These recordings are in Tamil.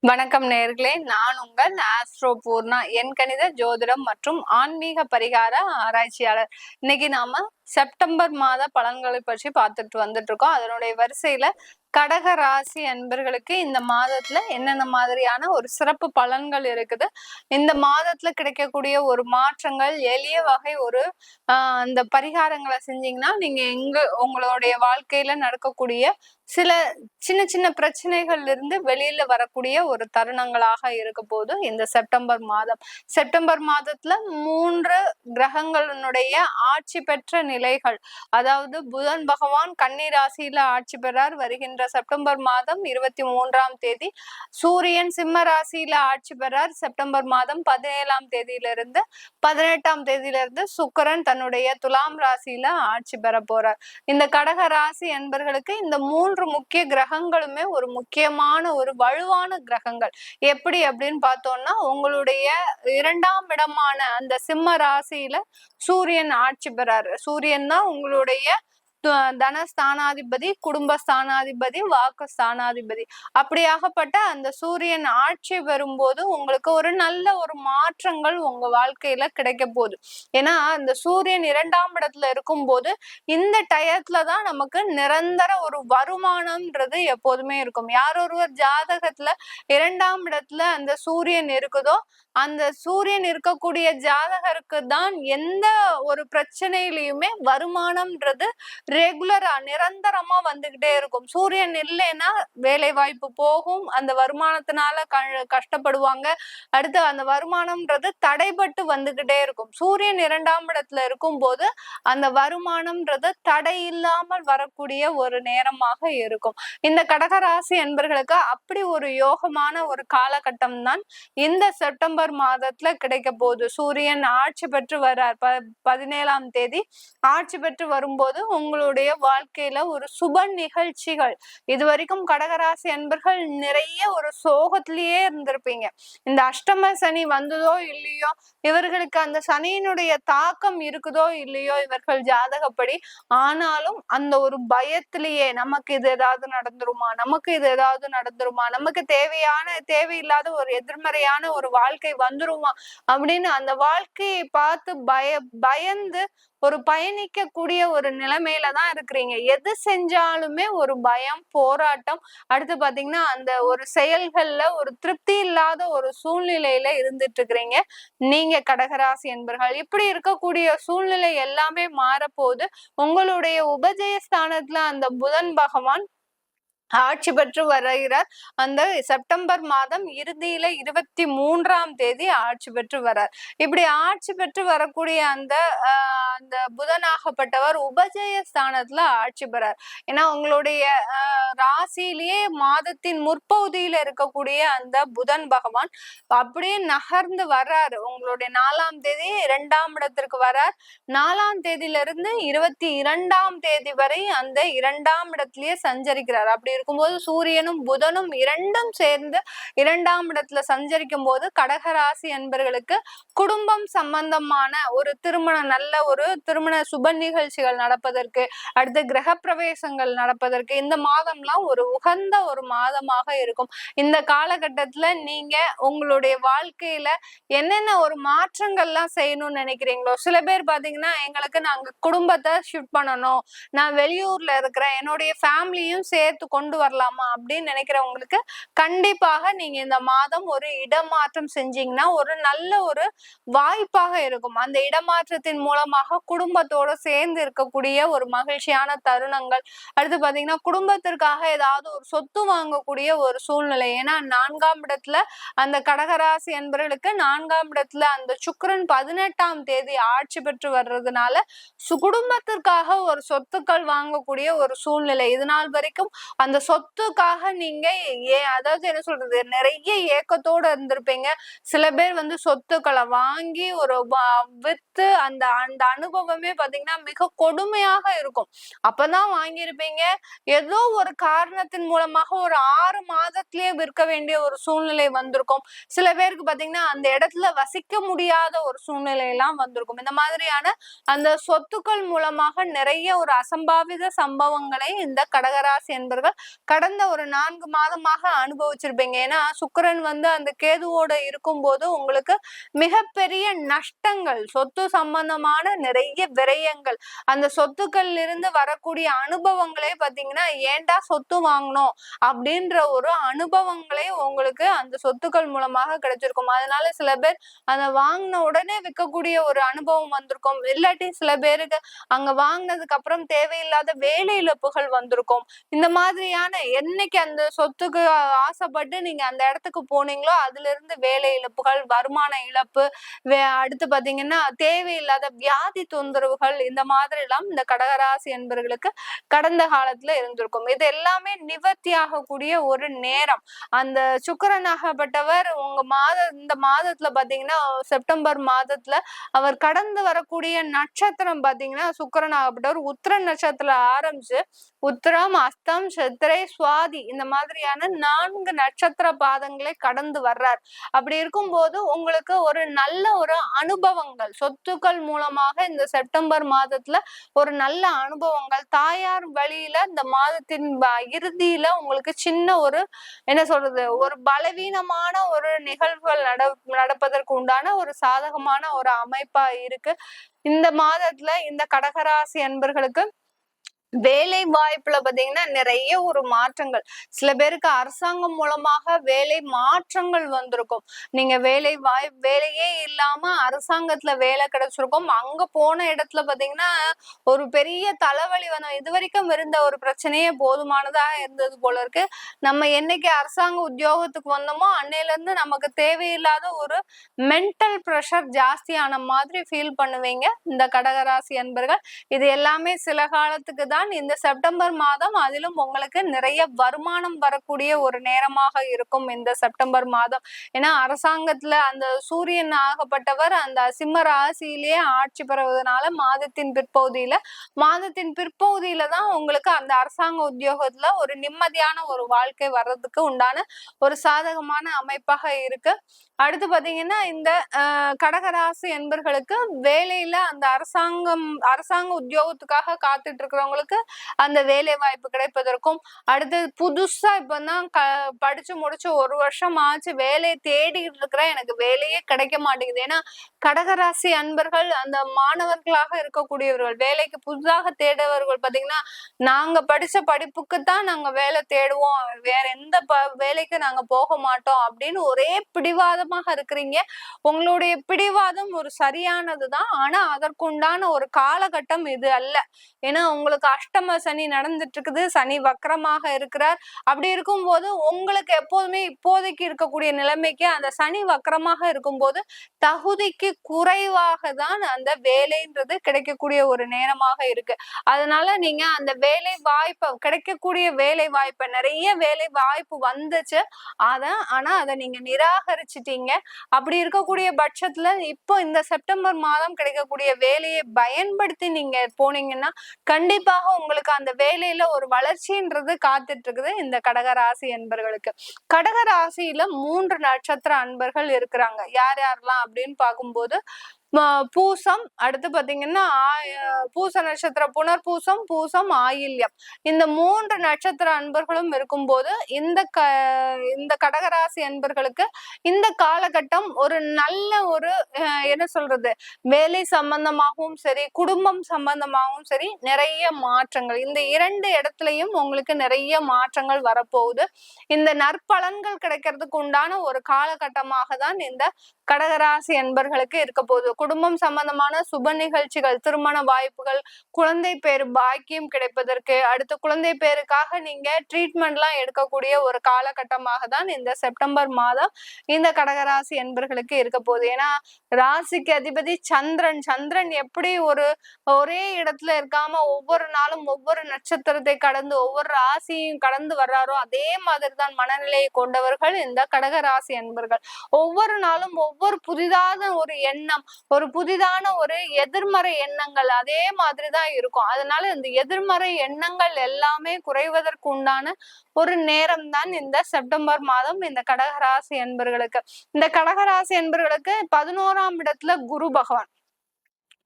வணக்கம் நேர்களே, நான் உங்கள் ஆஸ்ட்ரோ பூர்ணா. என் கணித ஜோதிடம் மற்றும் ஆன்மீக பரிகார ஆராய்ச்சியாளர். இன்னைக்கு நாம செப்டம்பர் மாத பலன்களை பற்றி பார்த்துட்டு வந்துட்டு இருக்கோம். அதனுடைய வரிசையில கடக ராசி அன்பர்களுக்கு இந்த மாதத்துல என்னென்ன மாதிரியான ஒரு சிறப்பு பலன்கள் இருக்குது, இந்த மாதத்துல கிடைக்கக்கூடிய ஒரு மாற்றங்கள், எளிய வகை ஒரு அந்த பரிகாரங்களை செஞ்சீங்கன்னா நீங்க உங்களுடைய வாழ்க்கையில நடக்கக்கூடிய சில சின்ன சின்ன பிரச்சனைகள்ல இருந்து வெளியில வரக்கூடிய ஒரு தருணங்களாக இருக்க போது இந்த செப்டம்பர் மாதம். செப்டம்பர் மாதத்துல 3 கிரகங்களினுடைய ஆட்சி பெற்ற நிலைகள், அதாவது புதன் பகவான் கன்னி ராசியில ஆட்சி பெறார் வருகின்ற செப்டம்பர் மாதம் 23ஆம் தேதி. சூரியன் சிம்ம ராசியில ஆட்சி பெறார் செப்டம்பர் மாதம் 17ஆம் தேதியிலிருந்து. 18ஆம் தேதியிலிருந்து சுக்கிரன் தன்னுடைய துலாம் ராசியில ஆட்சி பெற போறார். இந்த கடக ராசி என்பர்களுக்கு இந்த 3 முக்கிய கிரகங்களுமே ஒரு முக்கியமான ஒரு வலுவான கிரகங்கள். எப்படி அப்படின்னு பார்த்தோம்னா, உங்களுடைய 2ஆம் இடமான அந்த சிம்ம ராசியில சூரியன் ஆட்சி பெறாரு. சூரியன் தான் உங்களுடைய தனஸ்தானாதிபதி, குடும்ப ஸ்தானாதிபதி, வாக்கு ஸ்தானாதிபதி. அப்படியாகப்பட்ட அந்த சூரியன் ஆட்சி பெறும்போது உங்களுக்கு ஒரு நல்ல ஒரு மாற்றங்கள் உங்க வாழ்க்கையில கிடைக்க போகுது. ஏன்னா அந்த சூரியன் 2ஆம் இடத்துல இருக்கும் போது இந்த டயத்துலதான் நமக்கு நிரந்தர ஒரு வருமானம்ன்றது எப்போதுமே இருக்கும். யார் ஒருவர் ஜாதகத்துல 2ஆம் இடத்துல அந்த சூரியன் இருக்குதோ, அந்த சூரியன் இருக்கக்கூடிய ஜாதகருக்கு தான் எந்த ஒரு பிரச்சனையிலயுமே வருமானம்ன்றது ரெகுலரா நிரந்தரமா வந்துகிட்டே இருக்கும். சூரியன் இல்லைன்னா வேலை வாய்ப்பு போகும், அந்த வருமானத்தினால கஷ்டப்படுவாங்க. அடுத்து அந்த வருமானம்ன்றது தடைபட்டு வந்துகிட்டே இருக்கும். சூரியன் 2ஆம் இடத்துல இருக்கும் போது அந்த வருமானம்ன்றது தடை இல்லாமல் வரக்கூடிய ஒரு நேரமாக இருக்கும். இந்த கடகராசி என்பர்களுக்கு அப்படி ஒரு யோகமான ஒரு காலகட்டம் தான் இந்த செப்டம்பர் மாதத்துல கிடைக்க போகுது. சூரியன் ஆட்சி பெற்று வர்றார் 17ஆம் தேதி. ஆட்சி பெற்று வரும்போது உங்களுடைய வாழ்க்கையில ஒரு சுப நிகழ்ச்சிகள், இதுவரைக்கும் கடகராசி அன்பர்கள் நிறைய ஒரு சோகத்திலேயே இருந்திருப்பீங்க. இந்த அஷ்டம சனி வந்ததோ இல்லையோ, இவர்களுக்கு அந்த சனியினுடைய தாக்கம் இருக்குதோ இல்லையோ இவர்கள் ஜாதகப்படி, ஆனாலும் அந்த ஒரு பயத்திலேயே நமக்கு இது ஏதாவது நடந்துருமா, நமக்கு இது ஏதாவது நடந்துருமா, நமக்கு தேவையில்லாத ஒரு எதிர்மறையான ஒரு வாழ்க்கை வந்துருமா அப்படின்னு அந்த வாழ்க்கையை பார்த்து பயந்து ஒரு பயணிக்க கூடிய ஒரு நிலைமையில தான் இருக்கிறீங்க. எது செஞ்சாலுமே ஒரு பயம், போராட்டம். அடுத்து பாத்தீங்கன்னா அந்த ஒரு செயல்கள்ல ஒரு திருப்தி இல்லாத ஒரு சூழ்நிலையில இருந்துட்டு இருக்கிறீங்க நீங்க கடகராசி என்பர்கள். இப்படி இருக்கக்கூடிய சூழ்நிலை எல்லாமே மாறப்போகுது. உங்களுடைய உபஜயஸ்தானத்துல அந்த புதன் பகவான் ஆட்சி பெற்று வருகிறார். அந்த செப்டம்பர் மாதம் இறுதியில 23ஆம் தேதி ஆட்சி பெற்று வர்றார். இப்படி ஆட்சி பெற்று வரக்கூடிய அந்த புதனாகப்பட்டவர் உபஜய ஸ்தானத்துல ஆட்சி பெறார். ஏன்னா உங்களுடைய ராசியிலேயே மாதத்தின் முற்பகுதியில இருக்கக்கூடிய அந்த புதன் பகவான் அப்படியே நகர்ந்து வர்றாரு. உங்களுடைய 4ஆம் தேதி 2ஆம் இடத்திற்கு வர்றார். 4ஆம் தேதியிலிருந்து 22ஆம் தேதி வரை அந்த 2ஆம் இடத்திலேயே சஞ்சரிக்கிறார். அப்படி இருக்கும்போது சூரியனும் புதனும் இரண்டும் சேர்ந்து 2ஆம் இடத்துல சஞ்சரிக்கும் போது கடகராசி என்பர்களுக்கு குடும்பம் சம்பந்தமான ஒரு நல்ல ஒரு திருமண சுப நிகழ்ச்சிகள் நடப்பதற்கு, அடுத்து கிரக பிரவேசங்கள் நடப்பதற்கு இந்த மாதம்லாம் ஒரு உகந்த ஒரு மாதமாக இருக்கும். இந்த காலகட்டத்துல நீங்க உங்களுடைய வாழ்க்கையில என்னென்ன ஒரு மாற்றங்கள்லாம் செய்யணும்னு நினைக்கிறீங்களோ, சில பேர் பாத்தீங்கன்னா எங்களுக்கு நாங்க குடும்பத்தை ஷிஃப்ட் பண்ணணும், நான் வெளியூர்ல இருக்கிறேன், என்னுடைய ஃபேமிலியும் சேர்த்து கொண்டு வரலாமா அப்படின்னு நினைக்கிறவங்களுக்கு கண்டிப்பாக நீங்க இந்த மாதம் ஒரு இடமாற்றம் செஞ்சீங்கன்னா ஒரு நல்ல ஒரு வாய்ப்பாக இருக்கும். அந்த இடமாற்றத்தின் மூலமாக குடும்பத்தோட சேர்ந்து இருக்கக்கூடிய ஒரு மகிழ்ச்சியான தருணங்கள். அடுத்து பாத்தீங்கன்னா குடும்பத்திற்காக ஏதாவது ஒரு சொத்து வாங்கக்கூடிய ஒரு சூழ்நிலை. ஏன்னா 4ஆம் இடத்துல அந்த கடகராசி என்பவர்களுக்கு 4ஆம் இடத்துல அந்த சுக்கிரன் 18ஆம் தேதி ஆட்சி பெற்று வர்றதுனால குடும்பத்திற்காக ஒரு சொத்துக்கள் வாங்கக்கூடிய ஒரு சூழ்நிலை. இது நாள் வரைக்கும் அந்த சொத்துக்காக நீங்க அதாவது என்ன சொல்றது, நிறைய ஏக்கத்தோட இருந்திருப்பீங்க. சில பேர் சொத்துக்களை வாங்கி ஒரு வித்து அந்த அந்த அனுபவமே பாத்தீங்கன்னா மிக கொடுமையாக இருக்கும். அப்பதான் வாங்கியிருப்பீங்க. ஏதோ ஒரு காரணத்தின் மூலமாக ஒரு 6 மாதத்திலேயே விற்க வேண்டிய ஒரு சூழ்நிலை வந்திருக்கும். சில பேருக்கு பாத்தீங்கன்னா அந்த இடத்துல வசிக்க முடியாத ஒரு சூழ்நிலை எல்லாம் வந்திருக்கும். இந்த மாதிரியான அந்த சொத்துக்கள் மூலமாக நிறைய ஒரு அசம்பாவித சம்பவங்களை இந்த கடகராசி என்பர்கள் கடந்த ஒரு 4 மாதமாக அனுபவிச்சிருப்பீங்க. ஏன்னா சுக்கிரன் அந்த கேதுவோட இருக்கும்போது உங்களுக்கு மிகப்பெரிய நஷ்டங்கள், சொத்து சம்பந்தமான நிறைய விரயங்கள், அந்த சொத்துக்கள்ல இருந்து வரக்கூடிய அனுபவங்களே பாத்தீங்கன்னா ஏன்டா சொத்து வாங்கணும் அப்படின்ற ஒரு அனுபவங்களே உங்களுக்கு அந்த சொத்துக்கள் மூலமாக கிடைச்சிருக்கும். அதனால சில பேர் அதை வாங்கின உடனே விற்கக்கூடிய ஒரு அனுபவம் வந்திருக்கும். இல்லாட்டி சில பேருக்கு அங்க வாங்கினதுக்கு அப்புறம் தேவையில்லாத வேலை இழப்புகள் வந்திருக்கும். இந்த மாதிரியான என்னைக்கு அந்த சொத்துக்கு ஆசைப்பட்டு நீங்க அந்த இடத்துக்கு போனீங்களோ அதுல இருந்து வேலை இழப்புகள், வருமான இழப்பு, அடுத்து பாத்தீங்கன்னா தேவையில்லாத வியாதி தொந்தரவுகள், இந்த மாதிரி எல்லாம் இந்த கடகராசி என்பவர்களுக்கு கடந்த காலத்துல இருந்திருக்கும். இது எல்லாமே நிவர்த்தி ஆகக்கூடிய ஒரு நேரம். அந்த சுக்கிரனாகப்பட்டவர் இந்த மாதத்துல பாத்தீங்கன்னா செப்டம்பர் மாதத்துல அவர் கடந்து வரக்கூடிய நட்சத்திரம் பாத்தீங்கன்னா சுக்கிரனாகப்பட்டவர் உத்திர நட்சத்திரத்துல ஆரம்பிச்சு உத்திரம், அஸ்தம், சித்திரை, சுவாதி இந்த மாதிரியான 4 நட்சத்திர பாதங்களை கடந்து வர்றார். அப்படி இருக்கும்போது உங்களுக்கு ஒரு நல்ல ஒரு அனுபவங்கள் சொத்துக்கள் மூலமாக இந்த செப்டம்பர் மாதத்துல ஒரு நல்ல அனுபவங்கள், தாயார் வழியில இந்த மாதத்தின் இறுதியில உங்களுக்கு சின்ன ஒரு என்ன சொல்றது ஒரு பலவீனமான ஒரு நிகழ்வுகள் நடப்பதற்கு உண்டான ஒரு சாதகமான ஒரு அமைப்பா இருக்கு. இந்த மாதத்துல இந்த கடகராசி அன்பர்களுக்கு வேலை வாய்ப்புல பாத்தீங்கன்னா நிறைய ஒரு மாற்றங்கள். சில பேருக்கு அரசாங்கம் மூலமாக வேலை மாற்றங்கள் வந்திருக்கும். நீங்க வேலையே இல்லாம அரசாங்கத்துல வேலை கிடைச்சிருக்கும். அங்க போன இடத்துல பாத்தீங்கன்னா ஒரு பெரிய தலைவலி இது வரைக்கும் இருந்த ஒரு பிரச்சனையே போதுமானதா இருந்தது போல இருக்கு. நம்ம என்னைக்கு அரசாங்க உத்தியோகத்துக்கு வந்தோமோ அன்னையில இருந்து நமக்கு தேவையில்லாத ஒரு மென்டல் ப்ரெஷர் ஜாஸ்தியான மாதிரி ஃபீல் பண்ணுவீங்க இந்த கடகராசி அன்பர்கள். இது எல்லாமே சில காலத்துக்கு தான் இந்த செப்டம்பர் மாதம். அதிலும் உங்களுக்கு நிறைய வருமானம் வரக்கூடிய ஒரு நேரமாக இருக்கும் இந்த செப்டம்பர் மாதம். ஏன்னா அரசாங்கத்துல அந்த சூரியன் ஆகப்பட்டவர் அந்த சிம்ம ராசியிலேயே ஆட்சி பெறுவதனால மாதத்தின் பிற்பகுதியில தான் உங்களுக்கு அந்த அரசாங்க உத்தியோகத்துல ஒரு நிம்மதியான ஒரு வாழ்க்கை வர்றதுக்கு உண்டான ஒரு சாதகமான அமைப்பாக இருக்கு. அடுத்து பாத்தீங்கன்னா இந்த கடகராசி என்பர்களுக்கு வேலையில அந்த அரசாங்க உத்தியோகத்துக்காக காத்துட்டு இருக்கிறவங்களுக்கு அந்த வேலை வாய்ப்பு கிடைப்பதற்கும், அடுத்து புதுசா இப்பதான் படிச்சு முடிச்சு 1 வருஷம் ஆச்சு வேலையை தேடிட்டு இருக்கிறேன், எனக்கு வேலையே கிடைக்க மாட்டேங்குது. ஏன்னா கடகராசி அன்பர்கள் அந்த மாணவர்களாக இருக்கக்கூடியவர்கள் வேலைக்கு புதிதாக தேடுவர்கள் பாத்தீங்கன்னா நாங்க படிச்ச படிப்புக்குத்தான் நாங்க வேலை தேடுவோம், வேற எந்த வேலைக்கு நாங்க போக மாட்டோம் அப்படின்னு ஒரே பிடிவாதமாக இருக்கிறீங்க. உங்களுடைய பிடிவாதம் ஒரு சரியானதுதான். ஆனா அதற்குண்டான ஒரு காலகட்டம் இது அல்ல. ஏன்னா உங்களுக்கு அஷ்டம சனி நடந்துட்டு இருக்குது, சனி வக்கரமாக இருக்கிறார். அப்படி இருக்கும்போது உங்களுக்கு எப்போதுமே இப்போதைக்கு இருக்கக்கூடிய நிலைமைக்கு அந்த சனி வக்கரமாக இருக்கும்போது தகுதிக்கு குறைவாக தான் அந்த வேலைன்றது கிடைக்கக்கூடிய ஒரு நேரமாக இருக்கு. அதனால நீங்க அந்த வேலை வாய்ப்பை கிடைக்கக்கூடிய வேலை வாய்ப்பை நிறைய வேலை வாய்ப்பு வந்துச்சு, ஆனா அதை நீங்க நிராகரிச்சிட்டீங்க. அப்படி இருக்கக்கூடிய பட்சத்துல இப்போ இந்த செப்டம்பர் மாதம் கிடைக்கக்கூடிய வேலையை பயன்படுத்தி நீங்க போனீங்கன்னா கண்டிப்பாக உங்களுக்கு அந்த வேலையில ஒரு வளர்ச்சின்றது காத்துட்டு இருக்குது இந்த கடகராசி அன்பர்களுக்கு. கடகராசியில 3 நட்சத்திர அன்பர்கள் இருக்கிறாங்க. யார் யாரெல்லாம் அப்படின்னு பார்க்கும்போது பூசம், அடுத்து பாத்தீங்கன்னா பூச நட்சத்திரம், புனர்பூசம், பூசம், ஆயில்யம், இந்த 3 நட்சத்திர அன்பர்களும் இருக்கும்போது இந்த கடகராசி அன்பர்களுக்கு இந்த காலகட்டம் ஒரு நல்ல ஒரு என்ன சொல்றது வேலை சம்பந்தமாகவும் சரி, குடும்பம் சம்பந்தமாகவும் சரி நிறைய மாற்றங்கள், இந்த 2 இடத்துலயும் உங்களுக்கு நிறைய மாற்றங்கள் வரப்போகுது. இந்த நற்பலன்கள் கிடைக்கிறதுக்கு உண்டான ஒரு காலகட்டமாக தான் இந்த கடகராசி அன்பர்களுக்கு இருக்க போகுது. குடும்பம் சம்பந்தமான சுப நிகழ்ச்சிகள், திருமண வாய்ப்புகள், குழந்தை பேர் பாக்கியம் கிடைப்பதற்கு, அடுத்த குழந்தை பேருக்காக நீங்க ட்ரீட்மெண்ட் எல்லாம் எடுக்கக்கூடிய ஒரு காலகட்டமாக தான் இந்த செப்டம்பர் மாதம் இந்த கடகராசி அன்பர்களுக்கு இருக்க போகுது. ஏன்னா ராசிக்கு அதிபதி சந்திரன் எப்படி ஒரே இடத்துல இருக்காம ஒவ்வொரு நாளும் ஒவ்வொரு நட்சத்திரத்தை கடந்து ஒவ்வொரு ராசியும் கடந்து வர்றாரோ அதே மாதிரிதான் மனநிலையை கொண்டவர்கள் இந்த கடகராசி அன்பர்கள். ஒவ்வொரு நாளும் ஒவ்வொரு புதிதான ஒரு எண்ணம், ஒரு புதிதான ஒரு எதிர்மறை எண்ணங்கள் அதே மாதிரிதான் இருக்கும். அதனால இந்த எதிர்மறை எண்ணங்கள் எல்லாமே குறைவதற்கு உண்டான ஒரு நேரம் தான் இந்த செப்டம்பர் மாதம் இந்த கடகராசி என்பர்களுக்கு. இந்த கடகராசி என்பர்களுக்கு 11ஆம் இடத்துல குரு பகவான்,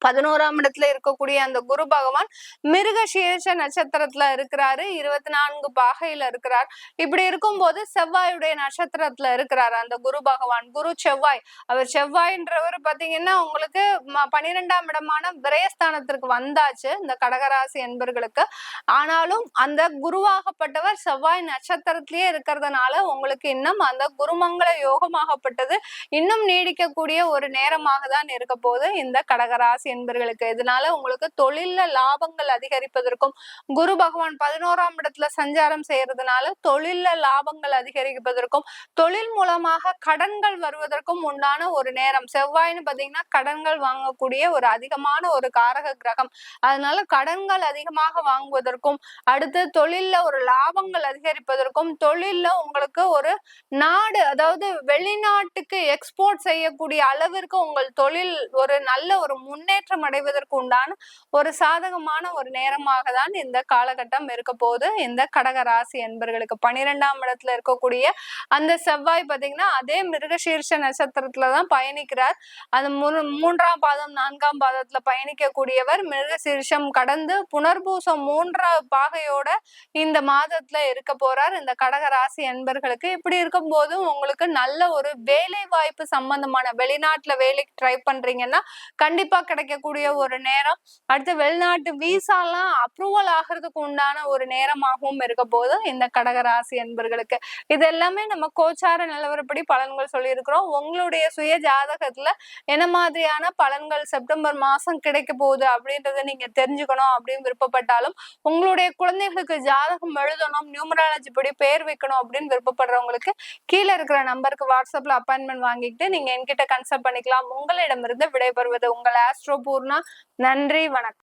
11ஆம் இடத்துல இருக்கக்கூடிய அந்த குரு பகவான் மிருகசீரிஷ நட்சத்திரத்துல இருக்கிறாரு, 24 பாகையில இருக்கிறார். இப்படி இருக்கும்போது செவ்வாயுடைய நட்சத்திரத்துல இருக்கிறாரு அந்த குரு பகவான். குரு செவ்வாய், அவர் செவ்வாயின்றவர் பாத்தீங்கன்னா உங்களுக்கு 12ஆம் இடமான விரயஸ்தானத்திற்கு வந்தாச்சு இந்த கடகராசி என்பர்களுக்கு. ஆனாலும் அந்த குருவாகப்பட்டவர் செவ்வாய் நட்சத்திரத்திலேயே இருக்கிறதுனால உங்களுக்கு இன்னும் அந்த குருமங்கள யோகமாகப்பட்டது இன்னும் நீடிக்கக்கூடிய ஒரு நேரமாக தான் இருக்க போது இந்த கடகராசி என்பர்களுக்கு. இதனால உங்களுக்கு தொழில்ல லாபங்கள் அதிகரிப்பதற்கும், குரு பகவான் 11ஆம் இடத்துல சஞ்சாரம் செய்யறதுனால தொழில்ல லாபங்கள் அதிகரிப்பதற்கும், தொழில் மூலமாக கடன்கள் வருவதற்கும் உண்டான ஒரு நேரம். செவ்வாய்னு பாத்தீங்கன்னா கடன்கள் வாங்கக்கூடிய ஒரு அதிகமான ஒரு காரக கிரகம். அதனால கடன்கள் அதிகமாக வாங்குவதற்கும், அடுத்து தொழில்ல ஒரு லாபங்கள் அதிகரிப்பதற்கும், தொழில்ல உங்களுக்கு ஒரு நாடு, அதாவது வெளிநாட்டுக்கு எக்ஸ்போர்ட் செய்யக்கூடிய அளவிற்கு உங்கள் தொழில் ஒரு நல்ல ஒரு முன்னேற்றம் அடைவதற்கு உண்டான ஒரு சாதகமான ஒரு நேரமாக தான் இந்த காலகட்டம் இருக்க போது இந்த கடகராசி என்பர்களுக்கு. 12ஆம் இடத்துல இருக்கக்கூடிய அந்த செவ்வாய் பாத்தீங்கன்னா அதே மிருகசீர்ஷ நட்சத்திரத்துலதான் பயணிக்கிறார். அது 3ஆம் பாதம் 4ஆம் பாதத்துல பயணிக்கக்கூடியவர் மிருகசீர்ஷம் கடந்து புனர்பூசம் 3ஆம் பாகையோட இந்த மாதத்துல இருக்க போறார் இந்த கடகராசி என்பர்களுக்கு. இப்படி இருக்கும் போது உங்களுக்கு நல்ல ஒரு வேலை வாய்ப்பு சம்பந்தமான, வெளிநாட்டுல வேலைக்கு ட்ரை பண்றீங்கன்னா கண்டிப்பா கிடைக்கக்கூடிய ஒரு நேரம். அடுத்து வெளிநாட்டு விசா எல்லாம் அப்ரூவல் ஆகிறதுக்கு உண்டான ஒரு நேரமாகவும் இருக்க போது இந்த கடகராசி என்பர்களுக்கு. இது எல்லாமே நம்ம கோச்சார நிலவரப்படி பலன்கள் சொல்லியிருக்கிறோம். உங்களுடைய சுய ஜாதகத்துல என்ன மாதிரியான பலன்கள் செப்டம்பர் மாசம் கிடைக்க போகுது அப்படின்றத நீங்க தெரிஞ்சுக்கணும் அப்படின்னு விருப்பப்பட்டாலும், உங்களுடைய குழந்தைகளுக்கு ஜாதகம் எழுதணும், நியூமராலஜி படி பேர் வைக்கணும் அப்படின்னு விருப்பப்படுறவங்களுக்கு கீழே இருக்கிற நம்பருக்கு வாட்ஸ்அப்ல அப்பாயின்மெண்ட் வாங்கிட்டு நீங்க என்கிட்ட கன்சல்ட் பண்ணிக்கலாம். உங்களிடமிருந்து விடைபெறுவது உங்கள் ஆஸ்ட்ரோ பூர்ணா. நன்றி, வணக்கம்.